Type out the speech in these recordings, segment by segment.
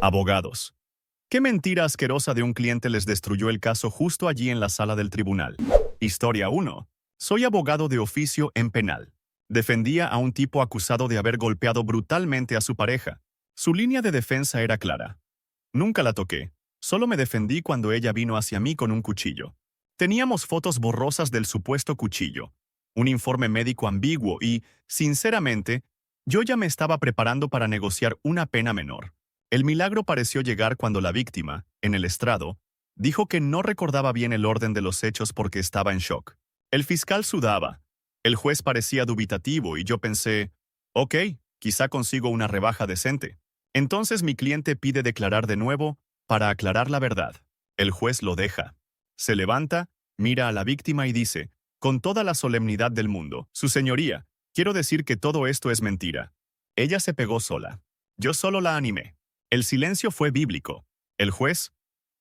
Abogados. ¿Qué mentira asquerosa de un cliente les destruyó el caso justo allí en la sala del tribunal? Historia 1. Soy abogado de oficio en penal. Defendía a un tipo acusado de haber golpeado brutalmente a su pareja. Su línea de defensa era clara. Nunca la toqué. Solo me defendí cuando ella vino hacia mí con un cuchillo. Teníamos fotos borrosas del supuesto cuchillo, un informe médico ambiguo y, sinceramente, yo ya me estaba preparando para negociar una pena menor. El milagro pareció llegar cuando la víctima, en el estrado, dijo que no recordaba bien el orden de los hechos porque estaba en shock. El fiscal sudaba. El juez parecía dubitativo y yo pensé, ok, quizá consigo una rebaja decente. Entonces mi cliente pide declarar de nuevo para aclarar la verdad. El juez lo deja. Se levanta, mira a la víctima y dice, con toda la solemnidad del mundo, Su Señoría, quiero decir que todo esto es mentira. Ella se pegó sola. Yo solo la animé. El silencio fue bíblico. El juez,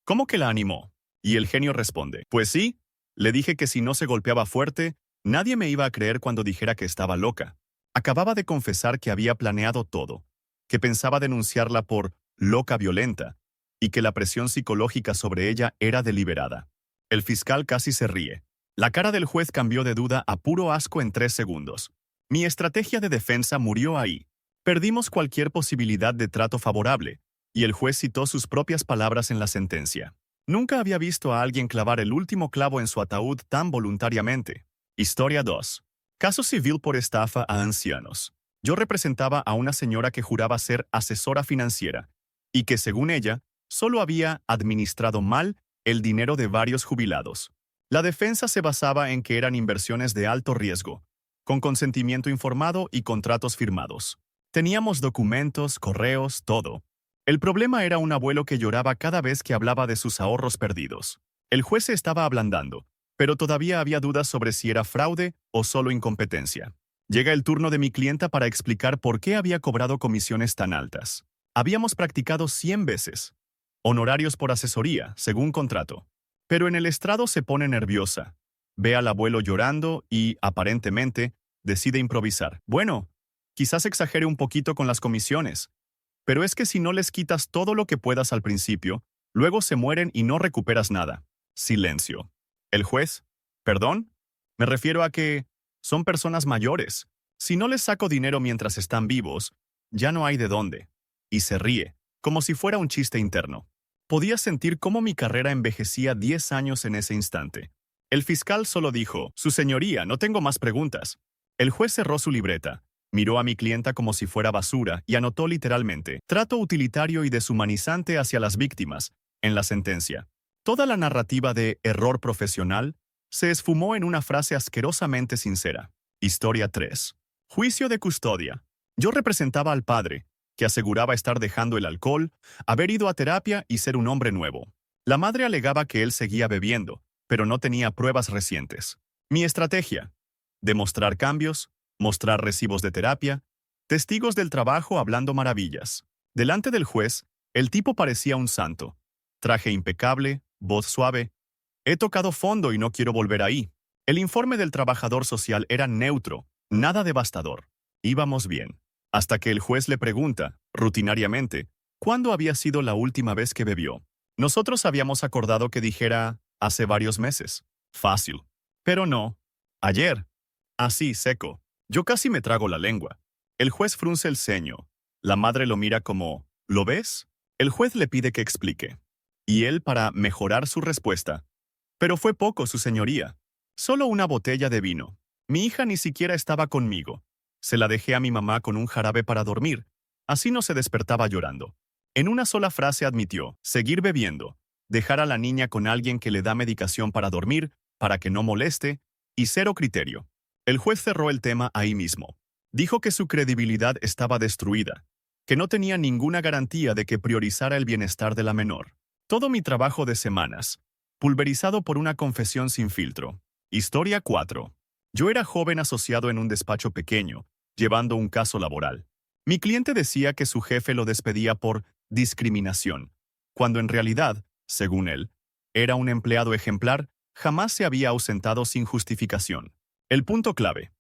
¿cómo que la animó? Y el genio responde, pues sí, le dije que si no se golpeaba fuerte, nadie me iba a creer cuando dijera que estaba loca. Acababa de confesar que había planeado todo, que pensaba denunciarla por loca violenta, y que la presión psicológica sobre ella era deliberada. El fiscal casi se ríe. La cara del juez cambió de duda a puro asco en 3 segundos. Mi estrategia de defensa murió ahí. Perdimos cualquier posibilidad de trato favorable, y el juez citó sus propias palabras en la sentencia. Nunca había visto a alguien clavar el último clavo en su ataúd tan voluntariamente. Historia 2. Caso civil por estafa a ancianos. Yo representaba a una señora que juraba ser asesora financiera, y que, según ella, solo había administrado mal el dinero de varios jubilados. La defensa se basaba en que eran inversiones de alto riesgo, con consentimiento informado y contratos firmados. Teníamos documentos, correos, todo. El problema era un abuelo que lloraba cada vez que hablaba de sus ahorros perdidos. El juez se estaba ablandando, pero todavía había dudas sobre si era fraude o solo incompetencia. Llega el turno de mi clienta para explicar por qué había cobrado comisiones tan altas. Habíamos practicado 100 veces. Honorarios por asesoría, según contrato. Pero en el estrado se pone nerviosa. Ve al abuelo llorando y, aparentemente, decide improvisar. Bueno, quizás exagere un poquito con las comisiones, pero es que si no les quitas todo lo que puedas al principio, luego se mueren y no recuperas nada. Silencio. El juez, ¿perdón? Me refiero a que son personas mayores. Si no les saco dinero mientras están vivos, ya no hay de dónde. Y se ríe, como si fuera un chiste interno. Podía sentir cómo mi carrera envejecía 10 años en ese instante. El fiscal solo dijo, Su Señoría, no tengo más preguntas. El juez cerró su libreta, miró a mi clienta como si fuera basura y anotó literalmente, trato utilitario y deshumanizante hacia las víctimas, en la sentencia. Toda la narrativa de error profesional se esfumó en una frase asquerosamente sincera. Historia 3. Juicio de custodia. Yo representaba al padre, que aseguraba estar dejando el alcohol, haber ido a terapia y ser un hombre nuevo. La madre alegaba que él seguía bebiendo, pero no tenía pruebas recientes. Mi estrategia: demostrar cambios, mostrar recibos de terapia, testigos del trabajo hablando maravillas. Delante del juez, el tipo parecía un santo. Traje impecable, voz suave. He tocado fondo y no quiero volver ahí. El informe del trabajador social era neutro, nada devastador. Íbamos bien. Hasta que el juez le pregunta, rutinariamente, ¿cuándo había sido la última vez que bebió? Nosotros habíamos acordado que dijera, hace varios meses. Fácil. Pero no. Ayer. Así, seco. Yo casi me trago la lengua. El juez frunce el ceño. La madre lo mira como, ¿lo ves? El juez le pide que explique. Y él, para mejorar su respuesta, pero fue poco, Su Señoría. Solo una botella de vino. Mi hija ni siquiera estaba conmigo. Se la dejé a mi mamá con un jarabe para dormir. Así no se despertaba llorando. En una sola frase admitió, seguir bebiendo, dejar a la niña con alguien que le da medicación para dormir, para que no moleste, y cero criterio. El juez cerró el tema ahí mismo. Dijo que su credibilidad estaba destruida, que no tenía ninguna garantía de que priorizara el bienestar de la menor. Todo mi trabajo de semanas, pulverizado por una confesión sin filtro. Historia 4. Yo era joven asociado en un despacho pequeño, llevando un caso laboral. Mi cliente decía que su jefe lo despedía por discriminación, cuando en realidad, según él, era un empleado ejemplar, jamás se había ausentado sin justificación. El punto clave: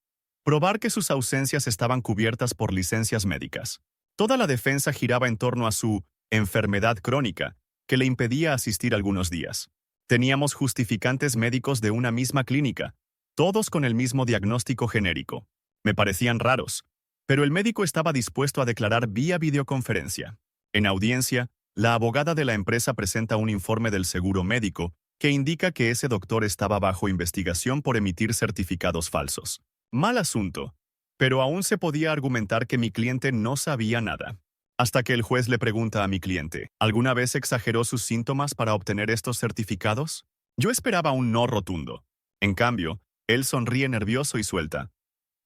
probar que sus ausencias estaban cubiertas por licencias médicas. Toda la defensa giraba en torno a su enfermedad crónica, que le impedía asistir algunos días. Teníamos justificantes médicos de una misma clínica, todos con el mismo diagnóstico genérico. Me parecían raros, pero el médico estaba dispuesto a declarar vía videoconferencia. En audiencia, la abogada de la empresa presenta un informe del seguro médico que indica que ese doctor estaba bajo investigación por emitir certificados falsos. Mal asunto, pero aún se podía argumentar que mi cliente no sabía nada. Hasta que el juez le pregunta a mi cliente, ¿alguna vez exageró sus síntomas para obtener estos certificados? Yo esperaba un no rotundo. En cambio, él sonríe nervioso y suelta.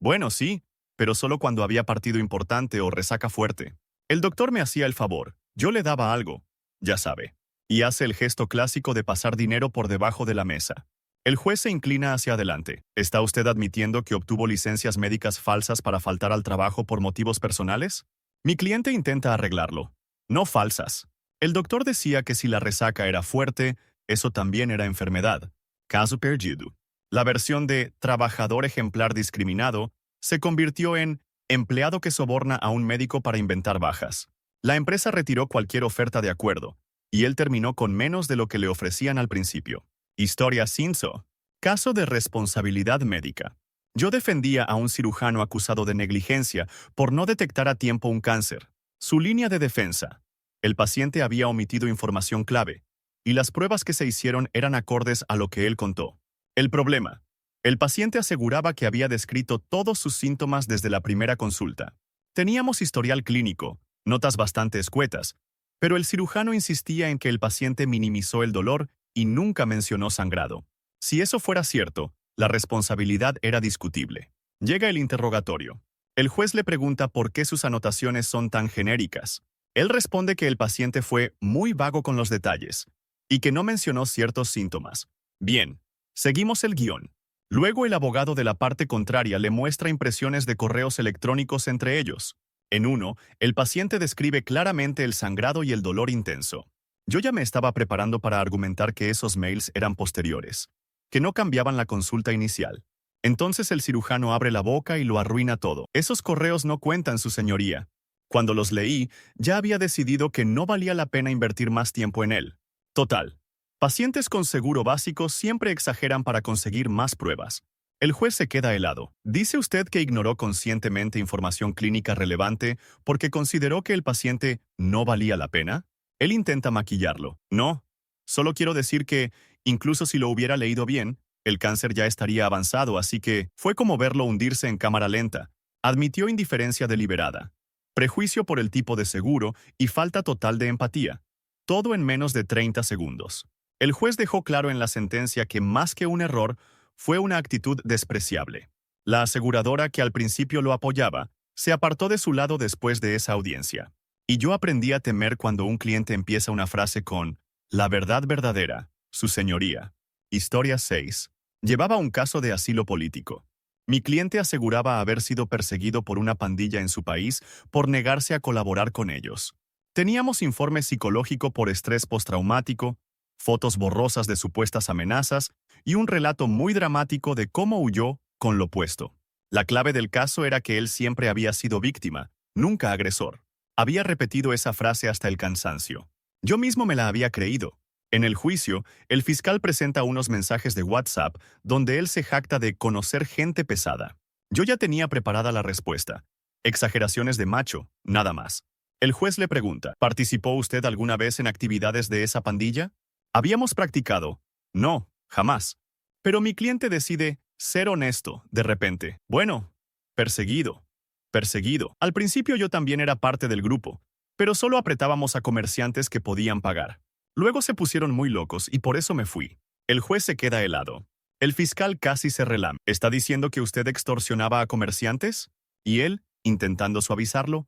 Bueno, sí, pero solo cuando había partido importante o resaca fuerte. El doctor me hacía el favor, yo le daba algo, ya sabe, y hace el gesto clásico de pasar dinero por debajo de la mesa. El juez se inclina hacia adelante. ¿Está usted admitiendo que obtuvo licencias médicas falsas para faltar al trabajo por motivos personales? Mi cliente intenta arreglarlo. No falsas. El doctor decía que si la resaca era fuerte, eso también era enfermedad. Caso perdido. La versión de trabajador ejemplar discriminado se convirtió en empleado que soborna a un médico para inventar bajas. La empresa retiró cualquier oferta de acuerdo, y él terminó con menos de lo que le ofrecían al principio. Historia Cinso. Caso de responsabilidad médica. Yo defendía a un cirujano acusado de negligencia por no detectar a tiempo un cáncer. Su línea de defensa. El paciente había omitido información clave, y las pruebas que se hicieron eran acordes a lo que él contó. El problema. El paciente aseguraba que había descrito todos sus síntomas desde la primera consulta. Teníamos historial clínico, notas bastante escuetas, pero el cirujano insistía en que el paciente minimizó el dolor y nunca mencionó sangrado. Si eso fuera cierto, la responsabilidad era discutible. Llega el interrogatorio. El juez le pregunta por qué sus anotaciones son tan genéricas. Él responde que el paciente fue muy vago con los detalles y que no mencionó ciertos síntomas. Bien, seguimos el guión. Luego el abogado de la parte contraria le muestra impresiones de correos electrónicos entre ellos. En uno, el paciente describe claramente el sangrado y el dolor intenso. Yo ya me estaba preparando para argumentar que esos mails eran posteriores, que no cambiaban la consulta inicial. Entonces el cirujano abre la boca y lo arruina todo. Esos correos no cuentan, su señoría. Cuando los leí, ya había decidido que no valía la pena invertir más tiempo en él. Total. Pacientes con seguro básico siempre exageran para conseguir más pruebas. El juez se queda helado. ¿Dice usted que ignoró conscientemente información clínica relevante porque consideró que el paciente no valía la pena? Él intenta maquillarlo. No. Solo quiero decir que, incluso si lo hubiera leído bien, el cáncer ya estaría avanzado, así que fue como verlo hundirse en cámara lenta. Admitió indiferencia deliberada, prejuicio por el tipo de seguro y falta total de empatía. Todo en menos de 30 segundos. El juez dejó claro en la sentencia que más que un error, fue una actitud despreciable. La aseguradora, que al principio lo apoyaba, se apartó de su lado después de esa audiencia. Y yo aprendí a temer cuando un cliente empieza una frase con «La verdad verdadera, su señoría». Historia 6. Llevaba un caso de asilo político. Mi cliente aseguraba haber sido perseguido por una pandilla en su país por negarse a colaborar con ellos. Teníamos informe psicológico por estrés postraumático, fotos borrosas de supuestas amenazas y un relato muy dramático de cómo huyó con lo puesto. La clave del caso era que él siempre había sido víctima, nunca agresor. Había repetido esa frase hasta el cansancio. Yo mismo me la había creído. En el juicio, el fiscal presenta unos mensajes de WhatsApp donde él se jacta de conocer gente pesada. Yo ya tenía preparada la respuesta. Exageraciones de macho, nada más. El juez le pregunta, ¿participó usted alguna vez en actividades de esa pandilla? ¿Habíamos practicado? No, jamás. Pero mi cliente decide ser honesto, de repente. Bueno, perseguido. Al principio yo también era parte del grupo, pero solo apretábamos a comerciantes que podían pagar. Luego se pusieron muy locos y por eso me fui. El juez se queda helado. El fiscal casi se relame. ¿Está diciendo que usted extorsionaba a comerciantes? Y él, intentando suavizarlo,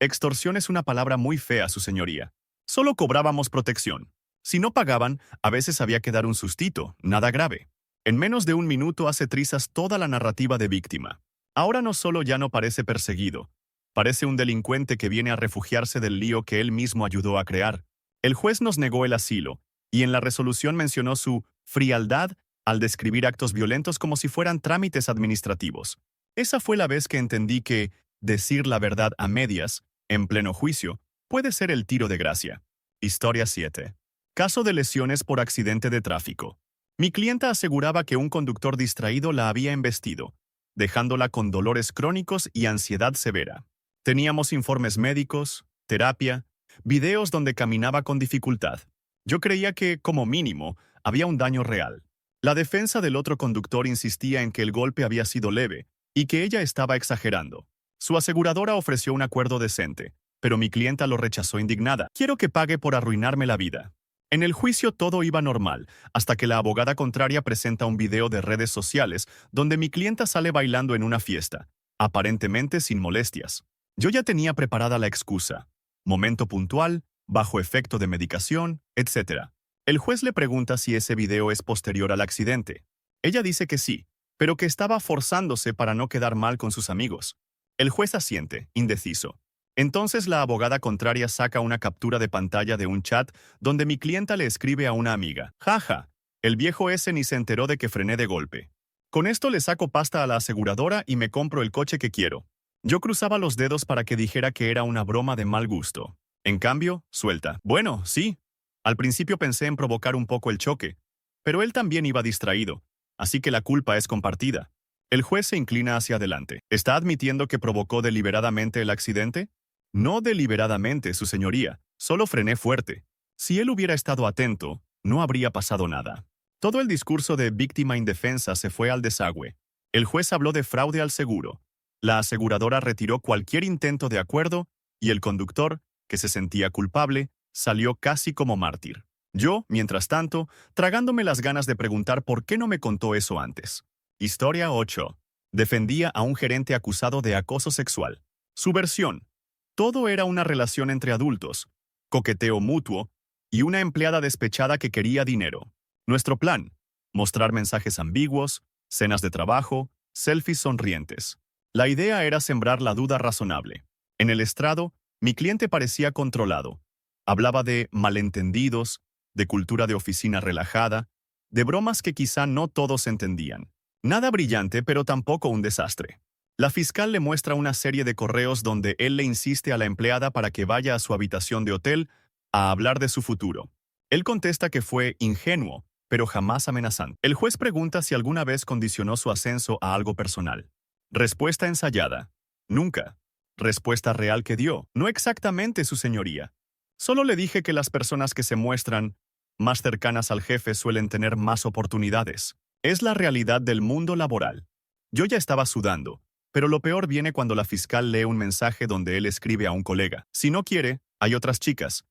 extorsión es una palabra muy fea, su señoría. Solo cobrábamos protección. Si no pagaban, a veces había que dar un sustito, nada grave. En menos de un minuto hace trizas toda la narrativa de víctima. Ahora no solo ya no parece perseguido, parece un delincuente que viene a refugiarse del lío que él mismo ayudó a crear. El juez nos negó el asilo, y en la resolución mencionó su frialdad al describir actos violentos como si fueran trámites administrativos. Esa fue la vez que entendí que decir la verdad a medias, en pleno juicio, Puede ser el tiro de gracia. Historia 7. Caso de lesiones por accidente de tráfico. Mi clienta aseguraba que un conductor distraído la había embestido, dejándola con dolores crónicos y ansiedad severa. Teníamos informes médicos, terapia, videos donde caminaba con dificultad. Yo creía que, como mínimo, había un daño real. La defensa del otro conductor insistía en que el golpe había sido leve y que ella estaba exagerando. Su aseguradora ofreció un acuerdo decente, pero mi clienta lo rechazó indignada. Quiero que pague por arruinarme la vida. En el juicio todo iba normal, hasta que la abogada contraria presenta un video de redes sociales donde mi clienta sale bailando en una fiesta, aparentemente sin molestias. Yo ya tenía preparada la excusa. Momento puntual, bajo efecto de medicación, etc. El juez le pregunta si ese video es posterior al accidente. Ella dice que sí, pero que estaba forzándose para no quedar mal con sus amigos. El juez asiente, indeciso. Entonces la abogada contraria saca una captura de pantalla de un chat donde mi clienta le escribe a una amiga: «Jaja, el viejo ese ni se enteró de que frené de golpe. Con esto le saco pasta a la aseguradora y me compro el coche que quiero». Yo cruzaba los dedos para que dijera que era una broma de mal gusto. En cambio, suelta: «Bueno, sí. Al principio pensé en provocar un poco el choque, pero él también iba distraído, así que la culpa es compartida». El juez se inclina hacia adelante. ¿Está admitiendo que provocó deliberadamente el accidente? No deliberadamente, su señoría, solo frené fuerte. Si él hubiera estado atento, no habría pasado nada. Todo el discurso de víctima indefensa se fue al desagüe. El juez habló de fraude al seguro. La aseguradora retiró cualquier intento de acuerdo y el conductor, que se sentía culpable, salió casi como mártir. Yo, mientras tanto, tragándome las ganas de preguntar por qué no me contó eso antes. Historia 8. Defendía a un gerente acusado de acoso sexual. Su versión: todo era una relación entre adultos, coqueteo mutuo y una empleada despechada que quería dinero. Nuestro plan: mostrar mensajes ambiguos, cenas de trabajo, selfies sonrientes. La idea era sembrar la duda razonable. En el estrado, mi cliente parecía controlado. Hablaba de malentendidos, de cultura de oficina relajada, de bromas que quizá no todos entendían. Nada brillante, pero tampoco un desastre. La fiscal le muestra una serie de correos donde él le insiste a la empleada para que vaya a su habitación de hotel a hablar de su futuro. Él contesta que fue ingenuo, pero jamás amenazante. El juez pregunta si alguna vez condicionó su ascenso a algo personal. Respuesta ensayada: nunca. Respuesta real que dio: no exactamente, su señoría. Solo le dije que las personas que se muestran más cercanas al jefe suelen tener más oportunidades. Es la realidad del mundo laboral. Yo ya estaba sudando. Pero lo peor viene cuando la fiscal lee un mensaje donde él escribe a un colega: si no quiere, hay otras chicas.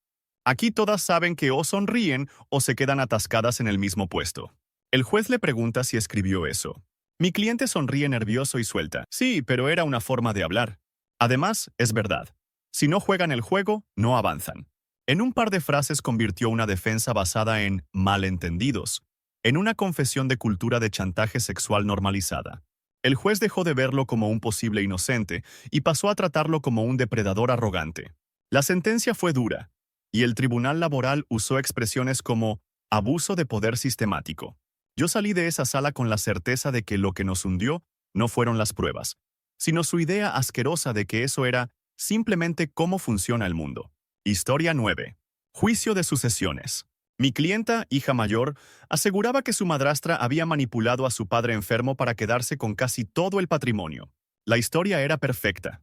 Aquí todas saben que o sonríen o se quedan atascadas en el mismo puesto. El juez le pregunta si escribió eso. Mi cliente sonríe nervioso y suelta: sí, pero era una forma de hablar. Además, es verdad. Si no juegan el juego, no avanzan. En un par de frases convirtió una defensa basada en malentendidos en una confesión de cultura de chantaje sexual normalizada. El juez dejó de verlo como un posible inocente y pasó a tratarlo como un depredador arrogante. La sentencia fue dura, y el tribunal laboral usó expresiones como abuso de poder sistemático. Yo salí de esa sala con la certeza de que lo que nos hundió no fueron las pruebas, sino su idea asquerosa de que eso era simplemente cómo funciona el mundo. Historia 9. Juicio de sucesiones. Mi clienta, hija mayor, aseguraba que su madrastra había manipulado a su padre enfermo para quedarse con casi todo el patrimonio. La historia era perfecta.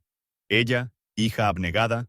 Ella, hija abnegada;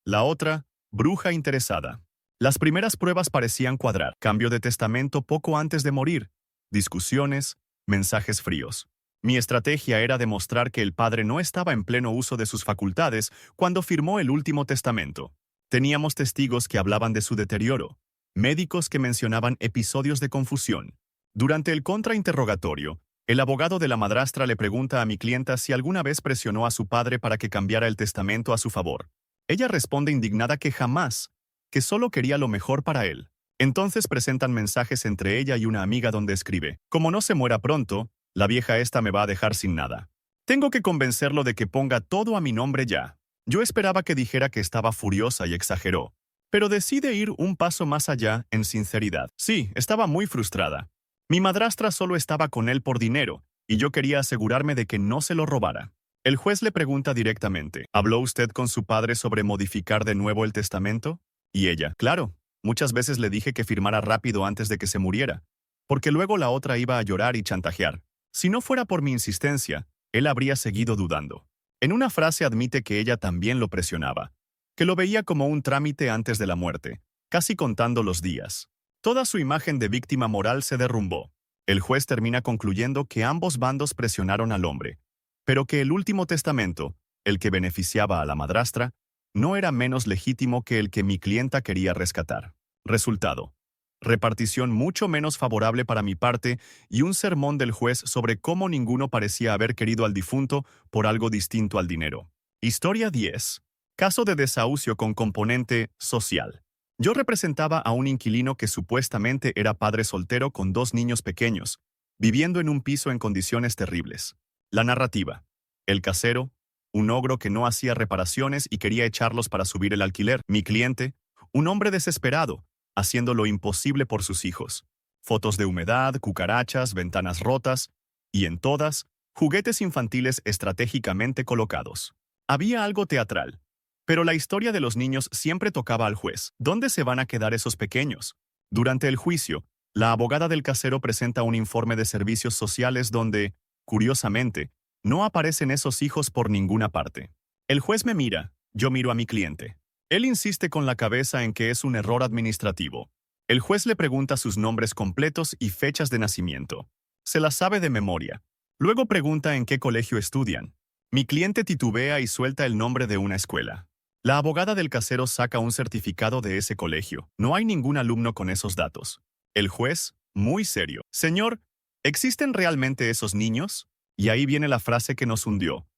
la otra, bruja interesada. Las primeras pruebas parecían cuadrar: cambio de testamento poco antes de morir, discusiones, mensajes fríos. Mi estrategia era demostrar que el padre no estaba en pleno uso de sus facultades cuando firmó el último testamento. Teníamos testigos que hablaban de su deterioro, médicos que mencionaban episodios de confusión. Durante el contrainterrogatorio, el abogado de la madrastra le pregunta a mi clienta si alguna vez presionó a su padre para que cambiara el testamento a su favor. Ella responde indignada que jamás, que solo quería lo mejor para él. Entonces presentan mensajes entre ella y una amiga donde escribe: como no se muera pronto, la vieja esta me va a dejar sin nada. Tengo que convencerlo de que ponga todo a mi nombre ya. Yo esperaba que dijera que estaba furiosa y exageró, pero decide ir un paso más allá en sinceridad. Sí, estaba muy frustrada. Mi madrastra solo estaba con él por dinero, y yo quería asegurarme de que no se lo robara. El juez le pregunta directamente, ¿habló usted con su padre sobre modificar de nuevo el testamento? Y ella, claro, muchas veces le dije que firmara rápido antes de que se muriera, porque luego la otra iba a llorar y chantajear. Si no fuera por mi insistencia, él habría seguido dudando. En una frase admite que ella también lo presionaba, que lo veía como un trámite antes de la muerte, casi contando los días. Toda su imagen de víctima moral se derrumbó. El juez termina concluyendo que ambos bandos presionaron al hombre, pero que el último testamento, el que beneficiaba a la madrastra, no era menos legítimo que el que mi clienta quería rescatar. Resultado: repartición mucho menos favorable para mi parte y un sermón del juez sobre cómo ninguno parecía haber querido al difunto por algo distinto al dinero. Historia 10. Caso de desahucio con componente social. Yo representaba a un inquilino que supuestamente era padre soltero con 2 niños pequeños, viviendo en un piso en condiciones terribles. La narrativa: el casero, un ogro que no hacía reparaciones y quería echarlos para subir el alquiler. Mi cliente, un hombre desesperado, haciendo lo imposible por sus hijos. Fotos de humedad, cucarachas, ventanas rotas, y en todas, juguetes infantiles estratégicamente colocados. Había algo teatral, pero la historia de los niños siempre tocaba al juez. ¿Dónde se van a quedar esos pequeños? Durante el juicio, la abogada del casero presenta un informe de servicios sociales donde, curiosamente, no aparecen esos hijos por ninguna parte. El juez me mira, yo miro a mi cliente. Él insiste con la cabeza en que es un error administrativo. El juez le pregunta sus nombres completos y fechas de nacimiento. Se las sabe de memoria. Luego pregunta en qué colegio estudian. Mi cliente titubea y suelta el nombre de una escuela. La abogada del casero saca un certificado de ese colegio. No hay ningún alumno con esos datos. El juez, muy serio. Señor, ¿existen realmente esos niños? Y ahí viene la frase que nos hundió.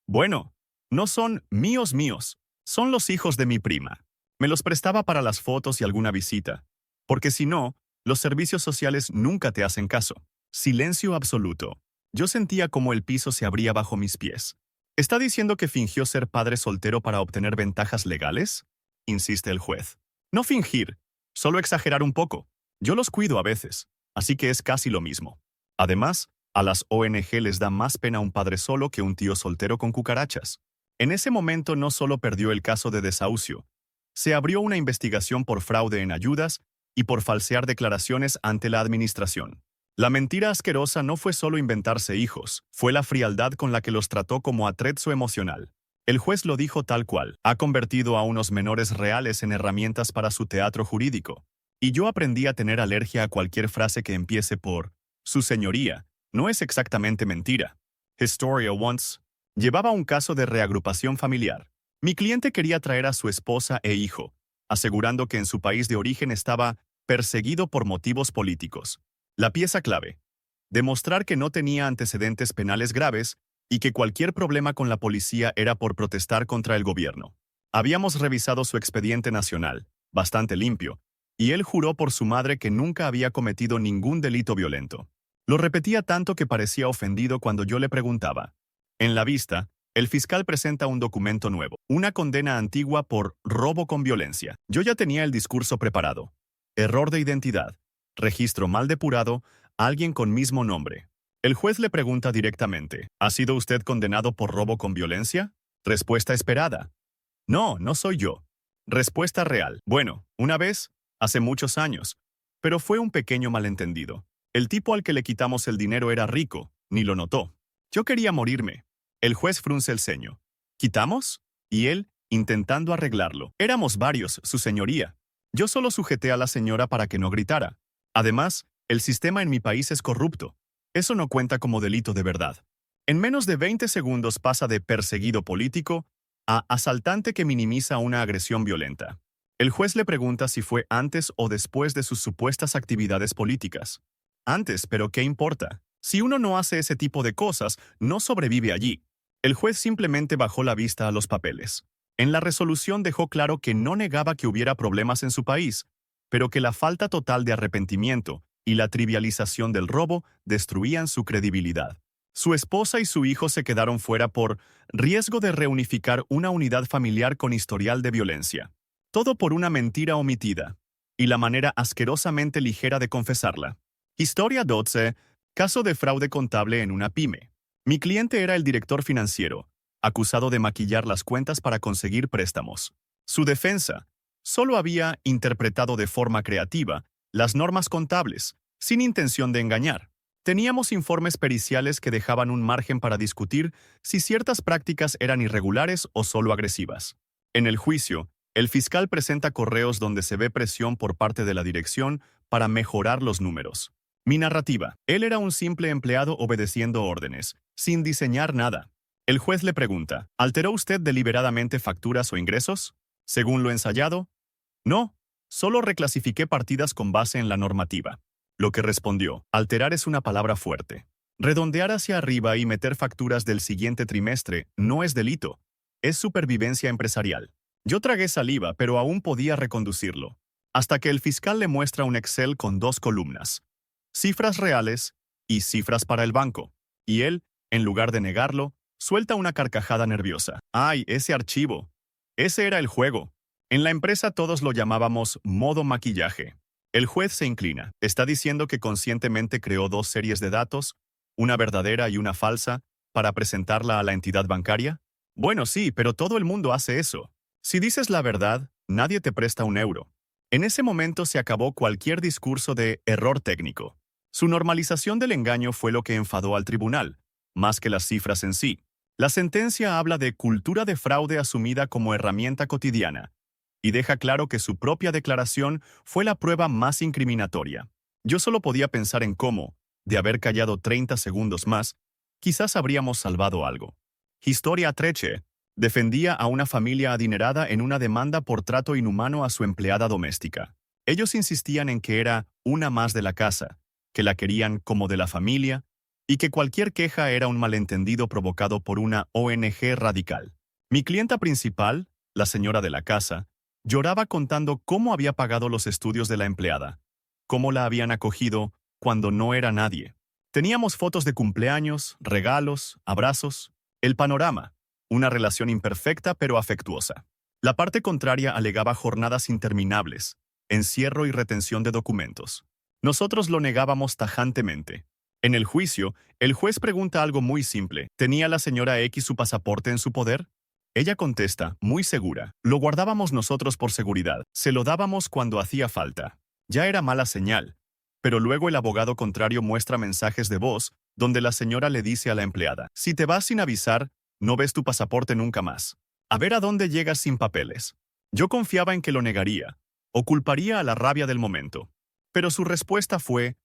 Bueno, no son míos, son los hijos de mi prima. Me los prestaba para las fotos y alguna visita, porque si no, los servicios sociales nunca te hacen caso. Silencio absoluto. Yo sentía como el piso se abría bajo mis pies. ¿Está diciendo que fingió ser padre soltero para obtener ventajas legales? Insiste el juez. No fingir, solo exagerar un poco. Yo los cuido a veces, así que es casi lo mismo. Además, a las ONG les da más pena un padre solo que un tío soltero con cucarachas. En ese momento no solo perdió el caso de desahucio, se abrió una investigación por fraude en ayudas y por falsear declaraciones ante la administración. La mentira asquerosa no fue solo inventarse hijos, fue la frialdad con la que los trató como atrezzo emocional. El juez lo dijo tal cual: ha convertido a unos menores reales en herramientas para su teatro jurídico. Y yo aprendí a tener alergia a cualquier frase que empiece por «Su señoría». No es exactamente mentira. Historia once. Llevaba un caso de reagrupación familiar. Mi cliente quería traer a su esposa e hijo, asegurando que en su país de origen estaba perseguido por motivos políticos. La pieza clave: demostrar que no tenía antecedentes penales graves y que cualquier problema con la policía era por protestar contra el gobierno. Habíamos revisado su expediente nacional, bastante limpio, y él juró por su madre que nunca había cometido ningún delito violento. Lo repetía tanto que parecía ofendido cuando yo le preguntaba. En la vista, el fiscal presenta un documento nuevo, una condena antigua por robo con violencia. Yo ya tenía el discurso preparado. Error de identidad, registro mal depurado, alguien con mismo nombre. El juez le pregunta directamente, ¿ha sido usted condenado por robo con violencia? Respuesta esperada: no, no soy yo. Respuesta real: bueno, una vez, hace muchos años, pero fue un pequeño malentendido. El tipo al que le quitamos el dinero era rico, ni lo notó. Yo quería morirme. El juez frunce el ceño. ¿Quitamos? Y él, intentando arreglarlo. Éramos varios, su señoría. Yo solo sujeté a la señora para que no gritara. Además, el sistema en mi país es corrupto. Eso no cuenta como delito de verdad. En menos de 20 segundos pasa de perseguido político a asaltante que minimiza una agresión violenta. El juez le pregunta si fue antes o después de sus supuestas actividades políticas. Antes, pero ¿qué importa? Si uno no hace ese tipo de cosas, no sobrevive allí. El juez simplemente bajó la vista a los papeles. En la resolución dejó claro que no negaba que hubiera problemas en su país, pero que la falta total de arrepentimiento y la trivialización del robo destruían su credibilidad. Su esposa y su hijo se quedaron fuera por riesgo de reunificar una unidad familiar con historial de violencia. Todo por una mentira omitida, y la manera asquerosamente ligera de confesarla. Historia 12. Caso de fraude contable en una pyme. Mi cliente era el director financiero, acusado de maquillar las cuentas para conseguir préstamos. Su defensa solo había interpretado de forma creativa las normas contables, sin intención de engañar. Teníamos informes periciales que dejaban un margen para discutir si ciertas prácticas eran irregulares o solo agresivas. En el juicio, el fiscal presenta correos donde se ve presión por parte de la dirección para mejorar los números. Mi narrativa: él era un simple empleado obedeciendo órdenes, sin diseñar nada. El juez le pregunta: ¿alteró usted deliberadamente facturas o ingresos? Según lo ensayado, no, solo reclasifiqué partidas con base en la normativa. Lo que respondió: alterar es una palabra fuerte. Redondear hacia arriba y meter facturas del siguiente trimestre no es delito, es supervivencia empresarial. Yo tragué saliva, pero aún podía reconducirlo. Hasta que el fiscal le muestra un Excel con 2 columnas: cifras reales y cifras para el banco. Y él, en lugar de negarlo, suelta una carcajada nerviosa. ¡Ay, ese archivo! Ese era el juego. En la empresa todos lo llamábamos modo maquillaje. El juez se inclina. ¿Está diciendo que conscientemente creó 2 series de datos, una verdadera y una falsa, para presentarla a la entidad bancaria? Bueno, sí, pero todo el mundo hace eso. Si dices la verdad, nadie te presta un euro. En ese momento se acabó cualquier discurso de error técnico. Su normalización del engaño fue lo que enfadó al tribunal, más que las cifras en sí. La sentencia habla de cultura de fraude asumida como herramienta cotidiana, y deja claro que su propia declaración fue la prueba más incriminatoria. Yo solo podía pensar en cómo, de haber callado 30 segundos más, quizás habríamos salvado algo. Historia Treche defendía a una familia adinerada en una demanda por trato inhumano a su empleada doméstica. Ellos insistían en que era una más de la casa, que la querían como de la familia, y que cualquier queja era un malentendido provocado por una ONG radical. Mi clienta principal, la señora de la casa, lloraba contando cómo había pagado los estudios de la empleada, cómo la habían acogido cuando no era nadie. Teníamos fotos de cumpleaños, regalos, abrazos, el panorama, una relación imperfecta pero afectuosa. La parte contraria alegaba jornadas interminables, encierro y retención de documentos. Nosotros lo negábamos tajantemente. En el juicio, el juez pregunta algo muy simple: ¿tenía la señora X su pasaporte en su poder? Ella contesta, muy segura: lo guardábamos nosotros por seguridad, se lo dábamos cuando hacía falta. Ya era mala señal. Pero luego el abogado contrario muestra mensajes de voz donde la señora le dice a la empleada: si te vas sin avisar, no ves tu pasaporte nunca más. A ver a dónde llegas sin papeles. Yo confiaba en que lo negaría, o culparía a la rabia del momento. Pero su respuesta fue: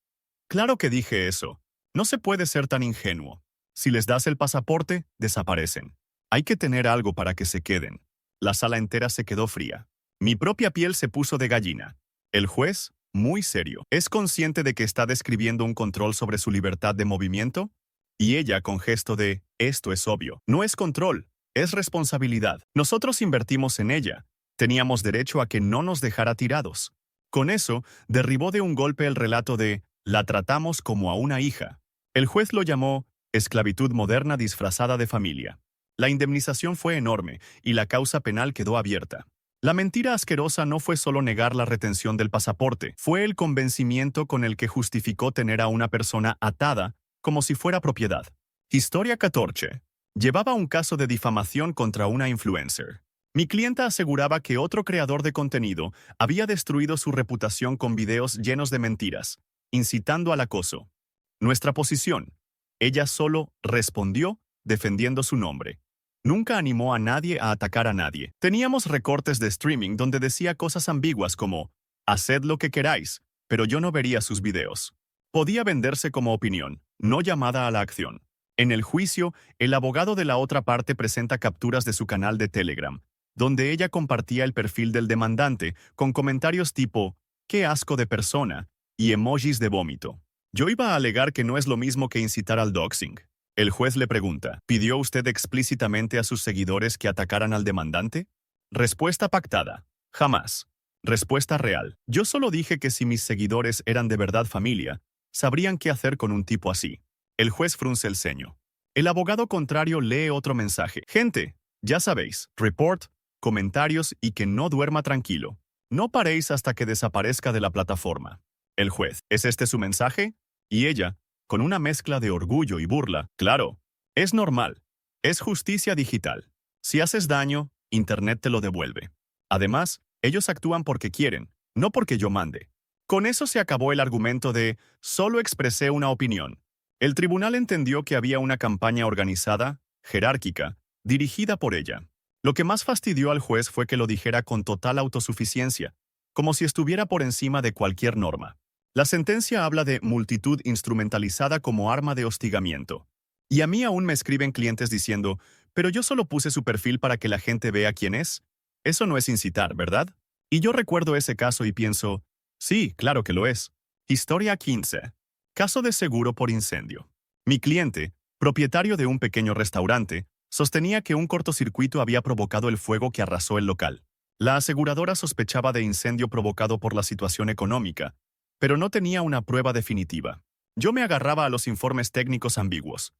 claro que dije eso. No se puede ser tan ingenuo. Si les das el pasaporte, desaparecen. Hay que tener algo para que se queden. La sala entera se quedó fría. Mi propia piel se puso de gallina. El juez, muy serio: ¿es consciente de que está describiendo un control sobre su libertad de movimiento? Y ella, con gesto de, esto es obvio. No es control, es responsabilidad. Nosotros invertimos en ella. Teníamos derecho a que no nos dejara tirados. Con eso, derribó de un golpe el relato de, la tratamos como a una hija. El juez lo llamó esclavitud moderna disfrazada de familia. La indemnización fue enorme y la causa penal quedó abierta. La mentira asquerosa no fue solo negar la retención del pasaporte, fue el convencimiento con el que justificó tener a una persona atada como si fuera propiedad. Historia 14. Llevaba un caso de difamación contra una influencer. Mi clienta aseguraba que otro creador de contenido había destruido su reputación con videos llenos de mentiras, incitando al acoso. Nuestra posición: ella solo respondió defendiendo su nombre. Nunca animó a nadie a atacar a nadie. Teníamos recortes de streaming donde decía cosas ambiguas como, haced lo que queráis, pero yo no vería sus videos. Podía venderse como opinión, no llamada a la acción. En el juicio, el abogado de la otra parte presenta capturas de su canal de Telegram, donde ella compartía el perfil del demandante con comentarios tipo, qué asco de persona, y emojis de vómito. Yo iba a alegar que no es lo mismo que incitar al doxing. El juez le pregunta, ¿pidió usted explícitamente a sus seguidores que atacaran al demandante? Respuesta pactada: jamás. Respuesta real: yo solo dije que si mis seguidores eran de verdad familia, sabrían qué hacer con un tipo así. El juez frunce el ceño. El abogado contrario lee otro mensaje: gente, ya sabéis, report, comentarios y que no duerma tranquilo. No paréis hasta que desaparezca de la plataforma. El juez: ¿es este su mensaje? Y ella, con una mezcla de orgullo y burla: claro, es normal. Es justicia digital. Si haces daño, Internet te lo devuelve. Además, ellos actúan porque quieren, no porque yo mande. Con eso se acabó el argumento de solo expresé una opinión. El tribunal entendió que había una campaña organizada, jerárquica, dirigida por ella. Lo que más fastidió al juez fue que lo dijera con total autosuficiencia, como si estuviera por encima de cualquier norma. La sentencia habla de multitud instrumentalizada como arma de hostigamiento. Y a mí aún me escriben clientes diciendo, pero yo solo puse su perfil para que la gente vea quién es. Eso no es incitar, ¿verdad? Y yo recuerdo ese caso y pienso, sí, claro que lo es. Historia 15. Caso de seguro por incendio. Mi cliente, propietario de un pequeño restaurante, sostenía que un cortocircuito había provocado el fuego que arrasó el local. La aseguradora sospechaba de incendio provocado por la situación económica, pero no tenía una prueba definitiva. Yo me agarraba a los informes técnicos ambiguos.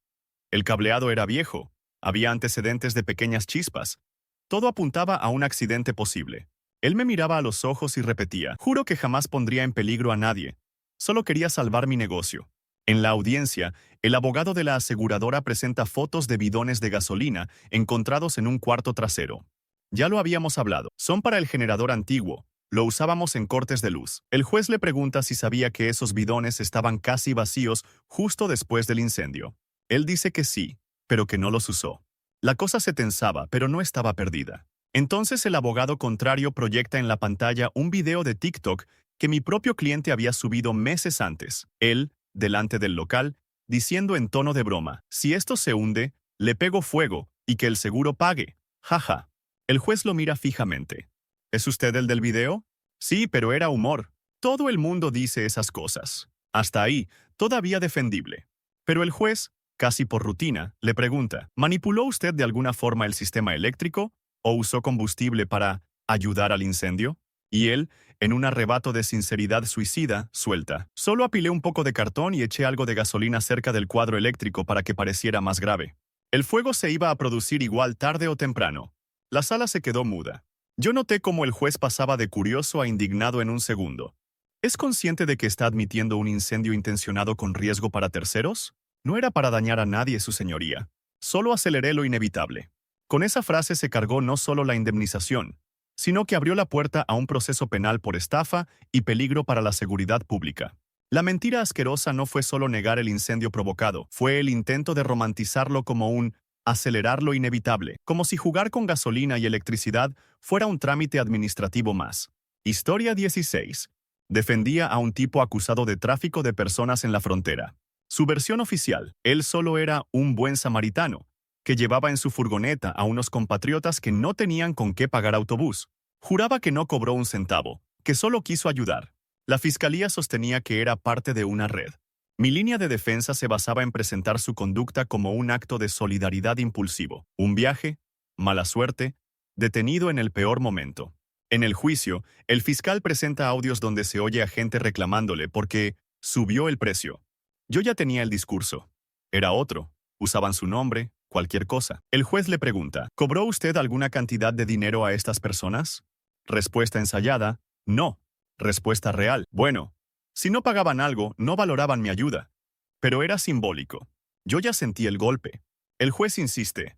El cableado era viejo, había antecedentes de pequeñas chispas. Todo apuntaba a un accidente posible. Él me miraba a los ojos y repetía, juro que jamás pondría en peligro a nadie. Solo quería salvar mi negocio. En la audiencia, el abogado de la aseguradora presenta fotos de bidones de gasolina encontrados en un cuarto trasero. Ya lo habíamos hablado, son para el generador antiguo. Lo usábamos en cortes de luz. El juez le pregunta si sabía que esos bidones estaban casi vacíos justo después del incendio. Él dice que sí, pero que no los usó. La cosa se tensaba, pero no estaba perdida. Entonces el abogado contrario proyecta en la pantalla un video de TikTok que mi propio cliente había subido meses antes. Él, delante del local, diciendo en tono de broma, si esto se hunde, le pego fuego y que el seguro pague. Jaja. El juez lo mira fijamente. ¿Es usted el del video? Sí, pero era humor. Todo el mundo dice esas cosas. Hasta ahí, todavía defendible. Pero el juez, casi por rutina, le pregunta, ¿manipuló usted de alguna forma el sistema eléctrico o usó combustible para ayudar al incendio? Y él, en un arrebato de sinceridad suicida, suelta, solo apilé un poco de cartón y eché algo de gasolina cerca del cuadro eléctrico para que pareciera más grave. El fuego se iba a producir igual tarde o temprano. La sala se quedó muda. Yo noté cómo el juez pasaba de curioso a indignado en un segundo. ¿Es consciente de que está admitiendo un incendio intencionado con riesgo para terceros? No era para dañar a nadie, su señoría. Solo aceleré lo inevitable. Con esa frase se cargó no solo la indemnización, sino que abrió la puerta a un proceso penal por estafa y peligro para la seguridad pública. La mentira asquerosa no fue solo negar el incendio provocado, fue el intento de romantizarlo como un acelerar lo inevitable, como si jugar con gasolina y electricidad fuera un trámite administrativo más. Historia 16. Defendía a un tipo acusado de tráfico de personas en la frontera. Su versión oficial, él solo era un buen samaritano, que llevaba en su furgoneta a unos compatriotas que no tenían con qué pagar autobús. Juraba que no cobró un centavo, que solo quiso ayudar. La fiscalía sostenía que era parte de una red. Mi línea de defensa se basaba en presentar su conducta como un acto de solidaridad impulsivo, un viaje, mala suerte, detenido en el peor momento. En el juicio, el fiscal presenta audios donde se oye a gente reclamándole porque subió el precio. Yo ya tenía el discurso. Era otro. Usaban su nombre, cualquier cosa. El juez le pregunta, ¿cobró usted alguna cantidad de dinero a estas personas? Respuesta ensayada, no. Respuesta real, bueno. Si no pagaban algo, no valoraban mi ayuda. Pero era simbólico. Yo ya sentí el golpe. El juez insiste.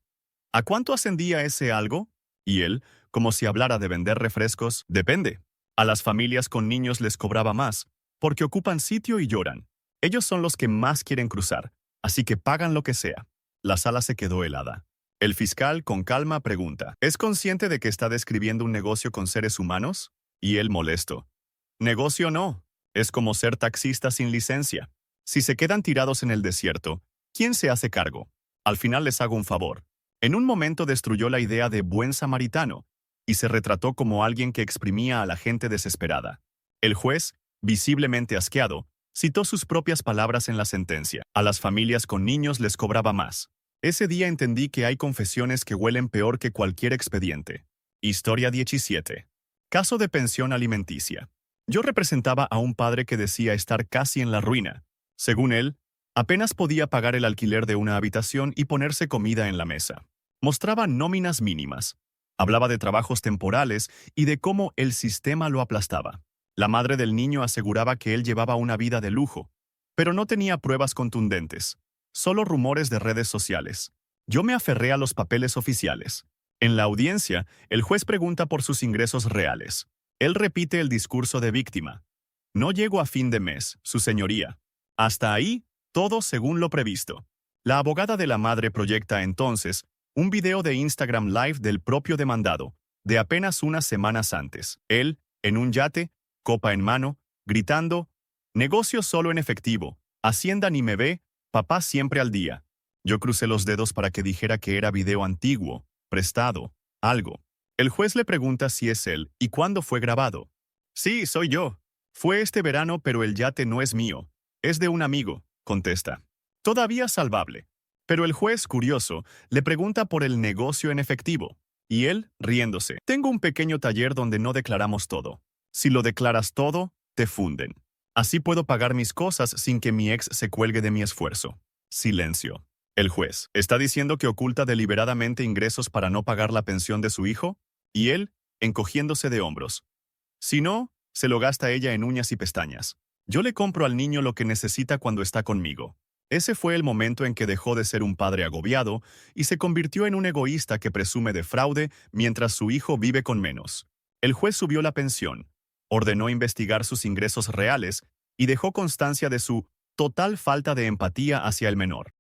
¿A cuánto ascendía ese algo? Y él, como si hablara de vender refrescos, depende. A las familias con niños les cobraba más, porque ocupan sitio y lloran. Ellos son los que más quieren cruzar, así que pagan lo que sea. La sala se quedó helada. El fiscal, con calma, pregunta, ¿es consciente de que está describiendo un negocio con seres humanos? Y él molesto. Negocio no. Es como ser taxista sin licencia. Si se quedan tirados en el desierto, ¿quién se hace cargo? Al final les hago un favor. En un momento destruyó la idea de buen samaritano y se retrató como alguien que exprimía a la gente desesperada. El juez, visiblemente asqueado, citó sus propias palabras en la sentencia. A las familias con niños les cobraba más. Ese día entendí que hay confesiones que huelen peor que cualquier expediente. Historia 17. Caso de pensión alimenticia. Yo representaba a un padre que decía estar casi en la ruina. Según él, apenas podía pagar el alquiler de una habitación y ponerse comida en la mesa. Mostraba nóminas mínimas. Hablaba de trabajos temporales y de cómo el sistema lo aplastaba. La madre del niño aseguraba que él llevaba una vida de lujo, pero no tenía pruebas contundentes, solo rumores de redes sociales. Yo me aferré a los papeles oficiales. En la audiencia, el juez pregunta por sus ingresos reales. Él repite el discurso de víctima. No llego a fin de mes, su señoría. Hasta ahí, todo según lo previsto. La abogada de la madre proyecta entonces un video de Instagram Live del propio demandado, de apenas unas semanas antes. Él, en un yate, copa en mano, gritando, negocio solo en efectivo, Hacienda ni me ve, papá siempre al día. Yo crucé los dedos para que dijera que era video antiguo, prestado, algo. El juez le pregunta si es él y cuándo fue grabado. Sí, soy yo. Fue este verano, pero el yate no es mío. Es de un amigo, contesta. Todavía salvable. Pero el juez, curioso, le pregunta por el negocio en efectivo. Y él, riéndose. Tengo un pequeño taller donde no declaramos todo. Si lo declaras todo, te funden. Así puedo pagar mis cosas sin que mi ex se cuelgue de mi esfuerzo. Silencio. El juez, ¿está diciendo que oculta deliberadamente ingresos para no pagar la pensión de su hijo? Y él, encogiéndose de hombros. Si no, se lo gasta ella en uñas y pestañas. Yo le compro al niño lo que necesita cuando está conmigo. Ese fue el momento en que dejó de ser un padre agobiado y se convirtió en un egoísta que presume de fraude mientras su hijo vive con menos. El juez subió la pensión, ordenó investigar sus ingresos reales y dejó constancia de su total falta de empatía hacia el menor.